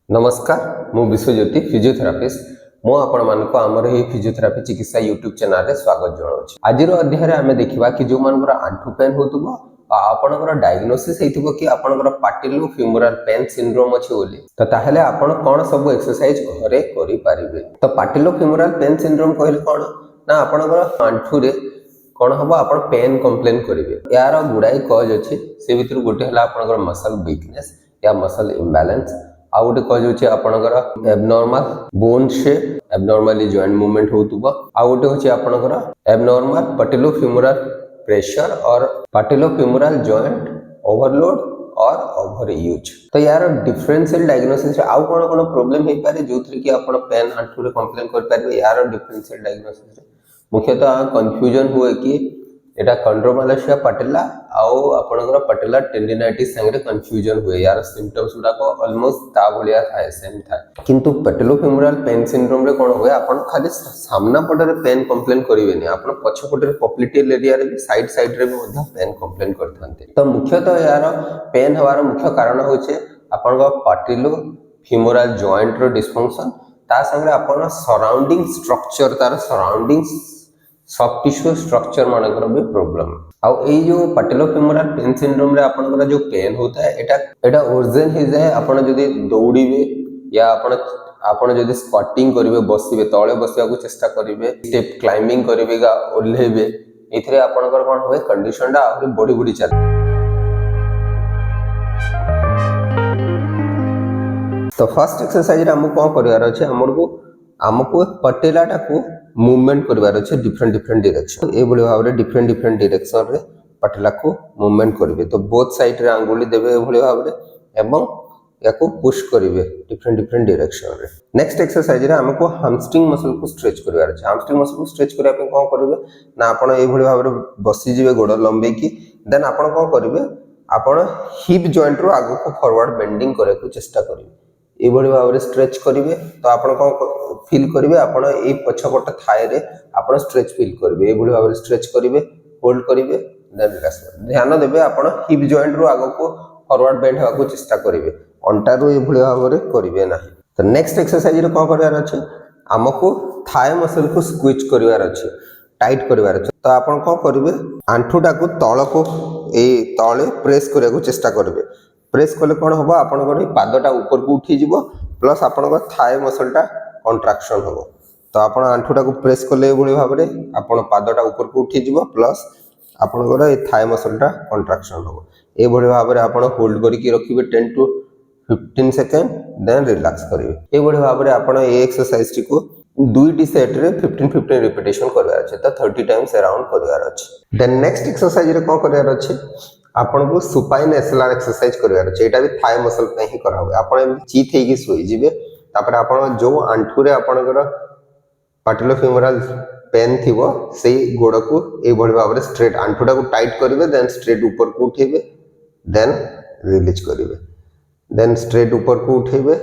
नमस्कार मु विश्वज्योति फिजियोथेरापिस्ट मु आपण मानक आमर ही फिजियोथेरापी चिकित्सा यूट्यूब चैनल रे स्वागत जणाउछि। आजिर अध्याय आमे देखिबा कि जो मानकर आंठु पेन होतुबो आपनकर डायग्नोसिस हेतिबो कि आपनकर पाटिलो फ्यूमरल पेन सिंड्रोम अछि बोली तो ताहेले आपण कोन सब एक्सरसाइज घरे करि पारिबे। तो पाटिलो फ्यूमरल पेन सिंड्रोम कहले कोन ना आपनकर आंठु रे कोन हबो आपण पेन कंप्लेन करिवे। यार गुडाई कॉज अछि से भितर गोटे हला आपनकर मसल वीकनेस या मसल इम्बैलेंस आ गोटे कॉज होछि आपनकर abnormal bone shape abnormally joint movement होतुबो आ गोटे होछि आपनकर एबनॉर्मल पाटिलोफ्यूमरल प्रेशर और पाटिलोफ्यूमरल जॉइंट ओवरलोड और ओवर यूज। तो यार डिफरेंशियल डायग्नोसिस आउ कोन कोन प्रॉब्लम हे पारे जोथि कि आपण पेन आंठु रे कंप्लेन कर पारबे। यार डिफरेंशियल डायग्नोसिस मुख्यतः कंफ्यूजन हुए कि एटा कंड्रोमालासिया पाटिला आउ आपनकर पाटिला टेंडिनाइटिस संगे कंफ्यूजन हुए। यार सिम्पटम्स गुडा को ऑलमोस्ट ता भलिया थाए सेम थाए किंतु पाटिलोफ्यूमरल पेन सिंड्रोम रे कोन होय आपण खाली सामना पटरे पेन कंप्लेन करिवेनी आपण पछ पटरे पॉप्लिटियल एरिया रे भी साइड रे भी मध्य पेन कंप्लेन करथांते। तो मुख्यतः यार पेन हवार मुख्य कारण होचे आपनकर पाटिलोफ्यूमरल जॉइंट रो डिस्फंक्शन ता संगे आपण सराउंडिंग स्ट्रक्चर तार सराउंडिंग सॉफ्ट टिश्यू स्ट्रक्चर मानकर भी प्रॉब्लम आ ए जो पाटिलोफ्यूमरल पेन सिंड्रोम रे आपनकर जो पेन होता है एटा ओरिजिन हे जाय आपण जदी दौड़ीबे या आपण जदी स्क्वाटिंग करिवे बसिबे तळे बसिया को चेष्टा करिवे स्टेप क्लाइंबिंग करिवे गा ओल्हेबे एथिरे आपनकर कोन होय कंडीशन डा आउरी बड़ी चल। तो फर्स्ट एक्सरसाइज रे हमको कोन करिवार अछि हमको पटेलाटा को मूवमेंट करिवार अछि डिफरेंट डायरेक्शन ए बळी भाव रे डिफरेंट डायरेक्शन रे पटेला को मूवमेंट करिवे। तो बोथ साइड रे अंगुली देबे ए बळी भाव रे एवं याको पुश करिवे डिफरेंट डायरेक्शन रे। नेक्स्ट एक्सरसाइज रे हमको हैमस्ट्रिंग मसल को स्ट्रेच करिवार अछि। हैमस्ट्रिंग मसल को स्ट्रेच करिया पे कोन करिवे ना आपण ए बळी भाव रे बसी जिवे गोड़ लंबे की देन आपण कोन करिवे आपण हिप जॉइंट रो आगो को फॉरवर्ड बेंडिंग करे को चेष्टा करिवे ए बळी भाव रे स्ट्रेच करिवे। तो आपण कोन फील करिवे आपण ए पछपट थाए रे आपण स्ट्रेच फील करिवे ए बळी भाव रे स्ट्रेच करिवे होल्ड करिवे देन रिलैक्स ध्यान देबे आपण हिप जॉइंट रो आगो को फॉरवर्ड बेंड होआ को चेष्टा करिवे अंटा रो ए बळी भाव रे करिवे नाही। तो नेक्स्ट एक्सरसाइज रे कोन करबार अछि हमको थाई मसल को स्क्वीज करिवार अछि टाइट करिवार अछि। तो आपण कोन करिवे आंठुटा को तळ को ए तळे प्रेस करिया को चेष्टा करिवे प्रेस कले कोन होबो आपनकर पादटा ऊपर को उठी जिवो प्लस आपनकर थाई मसलटा कंट्राक्शन होबो। तो आपण आंठुटा को प्रेस कले बळी भाव रे आपण पादटा ऊपर को उठी जिवो प्लस आपनकर ए थाई मसलटा कंट्राक्शन होबो ए बळी भाव रे आपण होल्ड करी के रखिबे 10 to 15 सेकंड देन रिलैक्स करिवे ए बळी भाव रे आपण ए एक्सरसाइज टी को दुईटी सेट रे 15 रिपीटेशन करबार अछि। तो 30 टाइम्स अराउंड करबार अछि। देन नेक्स्ट एक्सरसाइज रे कोन करबार अछि आपण को सुपाइन एसएलआर एक्सरसाइज करबार अछि। एटा भी थाई मसल पे ही करा होय आपण चीत हेकी सोई जिवे तापर आपण जो आंठु रे आपनकर पाटिलोफ्यूमरल पेन थिवो सेही गोड़ को ए बळी भाव रे स्ट्रेट आंठुटा को टाइट करिवे देन स्ट्रेट ऊपर को उठेबे देन रिलीज करिवे देन स्ट्रेट ऊपर को उठेबे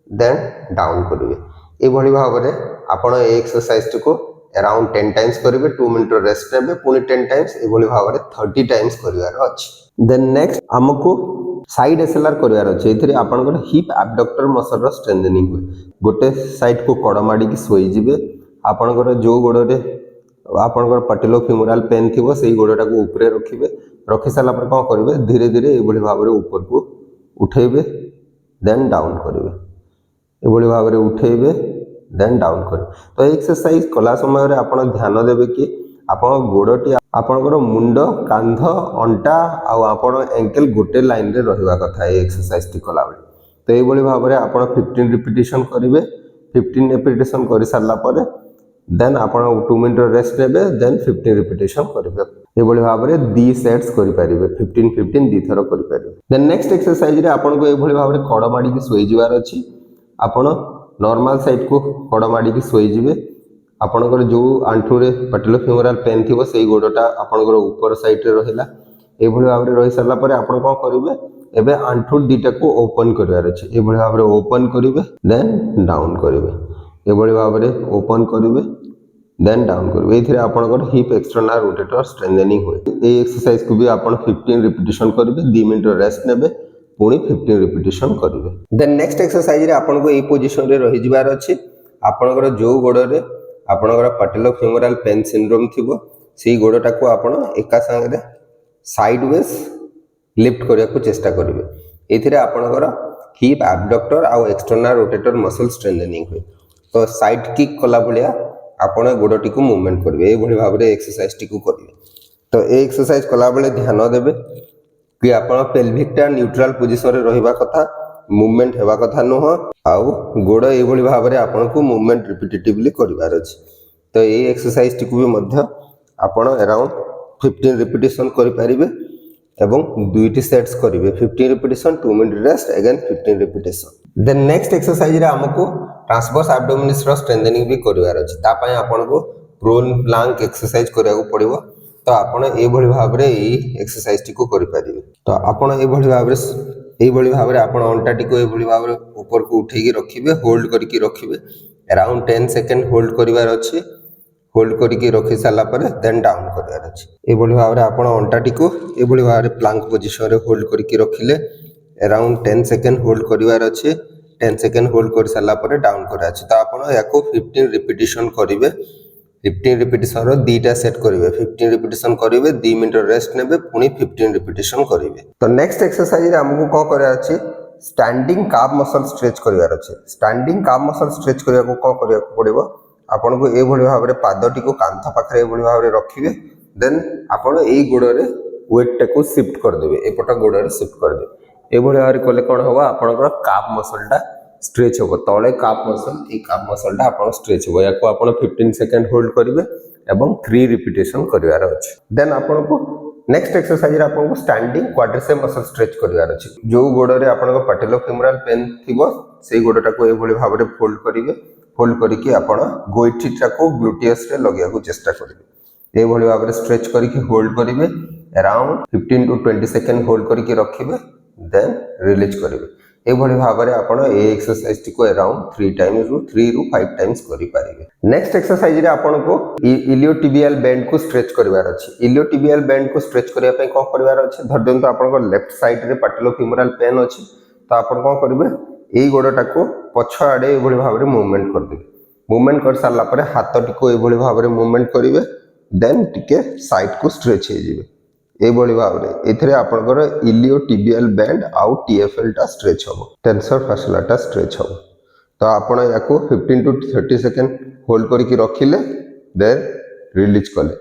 देन डाउन करिवे ए बळी भाव रे आपण ए एक्सरसाइज को अराउंड 10 टाइम्स करिवे 2 मिनिट रेस्ट नेबे पुनी 10 टाइम्स ए बळी भाव रे 30 टाइम्स करिवार अछि। देन नेक्स्ट हमको साइड एसएलआर करिवार अछि एथिरे आपनकर हिप एब्डक्टर मसल रो स्ट्रेंथनिंग होय गोटे साइड को कड़ माडी की सोई जिवे आपनकर जो गोड़ रे आपनकर पाटिलोफ्यूमरल पेन थिवो सेही गोड़टा को ऊपर रखिबे रखि साला पर कोन करिवे धीरे धीरे ए बळी भाव रे ऊपर को उठेबे देन डाउन करिवे ए बळी भाव रे उठेबे देन डाउन करिवे। तो एक्सरसाइज कला समय रे आपण ध्यान देबे कि आपण गोड़टी आपनकर मुंड कांध अंटा आ आपण एंकल गोटे लाइन रे रहबा कथा ए एक्सरसाइज टी कला बेले। तो ए बळी भाव रे आपण 15 रिपीटेशन करिवे 15 रिपीटेशन करि सारला परे देन आपण 2 मिनिट रेस्ट नेबे देन 15 रिपीटेशन करिवे ए बळी भाव रे 2 सेट्स करि परिवे 15 दी थरो करि परिवे। देन नेक्स्ट एक्सरसाइज रे आपण को ए बळी भाव रे कड़ माडी की सोई जिवार अछि आपण नॉर्मल साइड को कड़ माडी की सोई जिवे आपनकर जो आंठु रे पाटिलोफ्यूमरल पेन थिवो सेही गोड़टा आपनकर ऊपर साइड रे रहिला ए बळी भाव रे रहि सरला परे आपण कोन करिवे एबे आंठु दीटा को ओपन करिवार अछि ए बळी भाव रे ओपन करिवे देन डाउन करिवे ए बळी भाव रे ओपन करिवे देन डाउन करिवे एथिरे आपनकर हिप एक्सटर्नल रोटेटर स्ट्रेंथनिंग होय ए एक्सरसाइज को भी आपण 15 रिपीटेशन करिवे 2 मिनिट रेस्ट नेबे पुणी 15 रिपिटेशन करेंगे। देन नेक्स्ट एक्सरसाइज रे आपन को ए पोजीशन रे रही जिबार अछि। आपनकर जो गोड़ रे आपनकर पैटेलोफेमोरल पेन सिंड्रोम थिबो सेही गोड़टा को आपण एका संगे साइडवेज लिफ्ट करिया को चेष्टा करिवे। एथिरे आपनकर हिप एब्डक्टर आ एक्सटर्नल रोटेटर मसल स्ट्रेंथनिंग होय। तो साइड किक कला भलिया आपण गोड़टी को मूवमेंट करिवे। ए भली भाबरे एक्सरसाइज टी को करिवे। तो ए एक्सरसाइज कला बेले ध्यान देबे कि आपण पेल्विक टा न्यूट्रल पोजीशन रे रहिबा कथा, मूवमेंट हेबा कथा नुह आउ गोड़ ए भली भाबरे आपण को मूवमेंट रिपीटेटिवली करिवार अछि। तो ए एक्सरसाइज टी को भी मध्य आपण अराउंड 15 रिपीटेशन करि परिबे एवं दुईटी सेट्स करिवे। 15 repetition 2 minute rest again 15 repetition. Then next exercise रे हमको ट्रांसवर्स एब्डोमिनस रो स्ट्रेंथनिंग भी करिवार अछि। ता पय आपण को प्रोन प्लैंक एक्सरसाइज करिया को पड़िबो। तो आपण ए भली भाबरे ए एक्सरसाइज टी को करि परिबे। तो आपण ए भली भाबरे आपण अंटा टी को ए भली भाबरे ऊपर को उठेई के रखिबे, होल्ड करके रखिबे। अराउंड 10 सेकंड होल्ड करिवार अछि। होल्ड करके रखि साला पर देन डाउन करिवार अछि। ए भली भाबरे आपण अंटा टी को ए भली भाबरे प्लैंक पोजीशन रे होल्ड करके रखिले अराउंड 10 सेकंड होल्ड करिवार अछि। 10 सेकंड होल्ड कर साला पर डाउन करा अछि। तो आपण याको 15 रिपीटेशन करिवे। 15 रिपीटेशन रो दीटा सेट करिवे। 15 रिपीटेशन करिवे, 2 मिनिट रेस्ट नेबे, पुनी 15 रिपीटेशन करिवे। तो नेक्स्ट एक्सरसाइज रे हमको को करे अछि, स्टैंडिंग काफ मसल स्ट्रेच करिवार अछि। स्टैंडिंग काफ मसल स्ट्रेच करिया को को करिया पड़िबो। आपण को ए भली भाबरे पादटी को कांथा पाखरे ए भली भाबरे रखिवे। देन आपण ए गोड़ रे वेट टा को शिफ्ट कर देबे। ए पटा गोड़ रे शिफ्ट कर देबे। ए भली भाबरे कोले कोन होबा आपनकर काफ मसल टा स्ट्रेच होबो। तळे काफ मसल टा आपण स्ट्रेच होबो। याको आपण 15 सेकंड होल्ड करिवे एवं 3 रिपीटेशन करिवार अछि। देन आपण को नेक्स्ट एक्सरसाइज रे आपण को स्टैंडिंग क्वाड्रिसेप मसल स्ट्रेच करिवार अछि। जो गोड़ रे आपण को पैटेलोफेमोरल पेन थिबो सेही गोड़टा को ए भली भाबरे फोल्ड करिवे। फोल्ड करके आपण गोइठीटा को ग्लूटियस रे लगिया को चेष्टा करिवे। ए भली भाबरे स्ट्रेच करके होल्ड करिवे। अराउंड 15 टू 20 सेकंड होल्ड करके रखिवे। देन रिलीज करिवे। ए भली भाबरे आपण ए एक्सरसाइज टी को अराउंड 3 रू 5 टाइम्स करि पारिबे। नेक्स्ट एक्सरसाइज रे आपण को इलियोटिबियल बेंड को स्ट्रेच करिवार अछि। इलियोटिबियल बेंड को स्ट्रेच करिया पय को करिवार अछि, धर देंतो आपण को लेफ्ट साइड रे पैटेलोफेमोरल पेन अछि। तो आपण को करिवे ए गोड़टा को पछ आडे ए भली भाबरे मूवमेंट कर देबे। मूवमेंट कर साला परे हाथ टी को ए भली भाबरे मूवमेंट करिवे। देन टिके साइड को स्ट्रेच हे जिवे। ए भली भाबरे एथिरे आपनकर इलियोटिबियल बेंड आउ टीएफएल टा स्ट्रेच होबो। टेंसर फासला टा स्ट्रेच होबो। तो आपण याको 15 टू 30 सेकंड होल्ड करके रखिले देन रिलीज कले।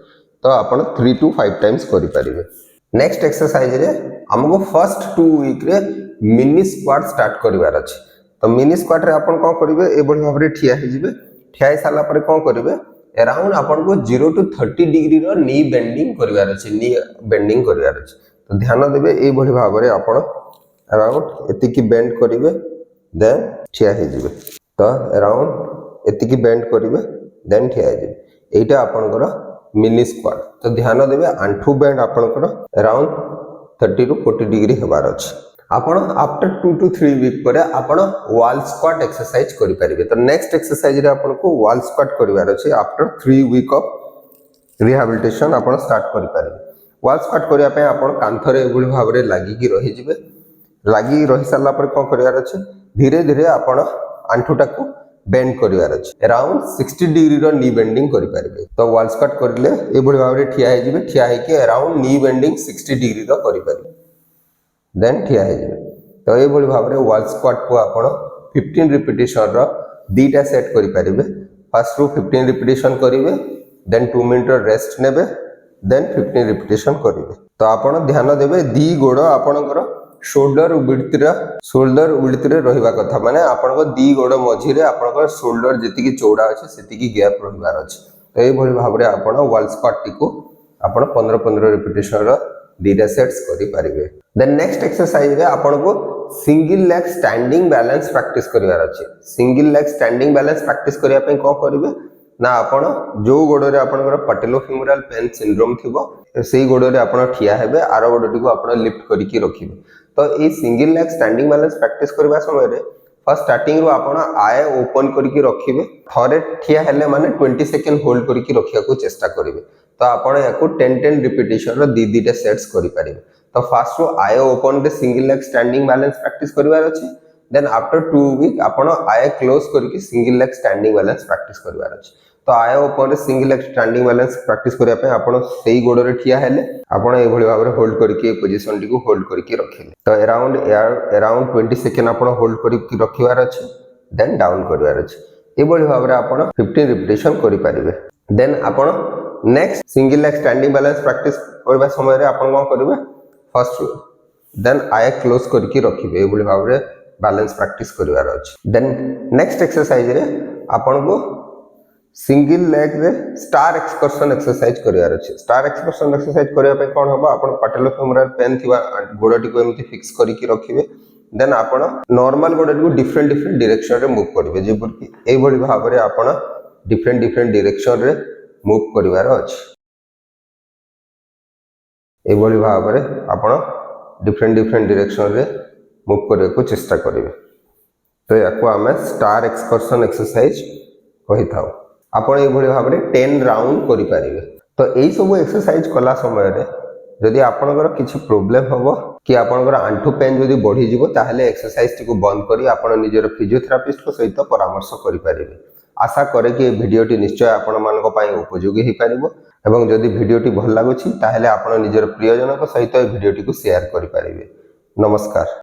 तो आपण 3 टू 5 टाइम्स करि परिबे। नेक्स्ट एक्सरसाइज रे हमको फर्स्ट 2 वीक रे मिनी स्क्वाट स्टार्ट करिवार अछि। तो मिनी स्क्वाट रे आपण कोन करिवे, ए भली भाबरे ठिया हे जिवे। ठिया हे साला परे कोन करिवे, अराउंड आपण को 0 टू 30 डिग्री रो नी बेंडिंग करिवार अछि। नी बेंडिंग करिवार अछि। तो ध्यान देबे ए भली भाबरे आपण अराउंड एति की बेंड करिवे। देन ठिया हे जिवे। तो अराउंड एति की बेंड करिवे देन ठिया हे जिवे। एटा आपनकर मिनी स्क्वाट। तो ध्यान देबे आंठू बेंड आपनकर अराउंड 30 टू 40 डिग्री हेबार अछि। आपण आफ्टर 2 टू 3 वीक पर आपण वॉल स्क्वाट एक्सरसाइज करि परिबे। तो नेक्स्ट एक्सरसाइज रे आपण को वॉल स्क्वाट करिवार अछि। आफ्टर 3 वीक ऑफ रिहैबिलिटेशन आपण स्टार्ट करि परिबे। वॉल स्क्वाट करिया पे आपण कांथरे एभली भाबरे लागि की रहि जिवे। लागि रहि साला पर को करिवार अछि, धीरे धीरे आपण आंठूटा को बेंड करिवार अछि। अराउंड 60 डिग्री रो नी बेंडिंग करि परिबे। तो वॉल स्क्वाट करले एभली भाबरे ठिया हे जिवे। ठिया हे के अराउंड नी बेंडिंग 60 डिग्री रो करि परिबे। देन ठिया हे जिवे। तो ए भली भाबरे वॉल स्क्वाट को आपण 15 रिपीटेशन रो दीटा सेट करि परिबे। फर्स्ट रू 15 रिपीटेशन करिवे। देन 2 मिनिट रेस्ट नेबे। देन 15 रिपीटेशन करिवे। तो आपण ध्यान देबे दी गोड़ आपणकर शोल्डर विड्थ रे रहिबा कथा। माने आपणको दी गोड़ मझी रे आपणकर शोल्डर जेति की चौड़ा अछि सेति की गैप रहिबार अछि। तो ए भली भाबरे आपण वॉल स्क्वाट टी को आपण 15 रिपीटेशन रो दीटा सेट्स करि परिबे। देन नेक्स्ट एक्सरसाइज रे आपण को single leg standing balance practice करिवार अछि। Single leg standing balance practice करिया पे को करिवे ना, आपण जो गोड़ रे आपणकर पैटेलोफेमोरल पेन सिंड्रोम थिबो सेही गोड़ रे आपण ठिया हेबे। आरो गोड़टी को आपण लिफ्ट करिकि रखिबे। तो a single leg standing balance practice करबा समय रे फर्स्ट स्टार्टिंग रो आपण आय ओपन करके रखिबे। थरे ठिया हेले माने 20 सेकंड होल्ड करके रखिया को चेष्टा करिवे। तो आपण याको 10 रिपीटेशन रो दी दीटा सेट्स करि परिबे। तो फास्ट रो आय ओपन रे single leg standing balance practice करिवार अछि देन आफ्टर 2 वीक आपण आय क्लोज करके single leg standing balance practice करिवार अछि तो आय ओपन रे single leg standing balance practice करिया पे आपण सेही गोड़ रे ठिया हेले आपण ए भली भाबरे होल्ड करके पोजीशन टी को होल्ड करके रखिले तो अराउंड 20 सेकंड आपण होल्ड करके रखिवार अछि देन डाउन करिवार अछि ए भली भाबरे आपण 15 रिपिटेशन करि परिबे देन आपण next single leg standing balance practice करबा समय रे आपण कोन करिवे फर्स्ट देन आय क्लोज करके रखिबे ए भली भाबरे बैलेंस प्रैक्टिस करिवार अछि देन नेक्स्ट एक्सरसाइज रे आपण को सिंगल लेग रे स्टार एक्सकर्शन एक्सरसाइज करिवार अछि स्टार एक्सकर्शन एक्सरसाइज करिया पे कोन होबा आपण पटेल फेमोरल पेन थिवा गोडटी को एमति फिक्स करके रखिबे देन आपण नॉर्मल गोडटी को डिफरेंट डायरेक्शन रे मूव करिवे जेपुर कि ए भली भाबरे आपण डिफरेंट डायरेक्शन रे मूव करिवार अछि ए भली भाबरे आपण डिफरेंट डायरेक्शन रे मूव करे को चेष्टा करिवे तो याको आमे स्टार एक्सकर्शन एक्सरसाइज कहि थाउ आपण ए भली भाबरे 10 राउंड करि परिवे तो एई सब एक्सरसाइज कला समय रे जदि आपनकर किछि प्रॉब्लम होबो कि आपनकर आंठू पेन जदि बढ़ी जिवो ताहले एक्सरसाइज टी को बंद करी आपण निजर फिजियोथेरापिस्ट को सहित परामर्श करि परिवे आशा करे कि वीडियोटी निश्चय आपण मानको पई उपयोगी हि परिबो एवं जदि वीडियोटी भल लागुछि ताहले आपण निजर प्रियजन को सहित वीडियोटी को शेयर करि परिवे नमस्कार।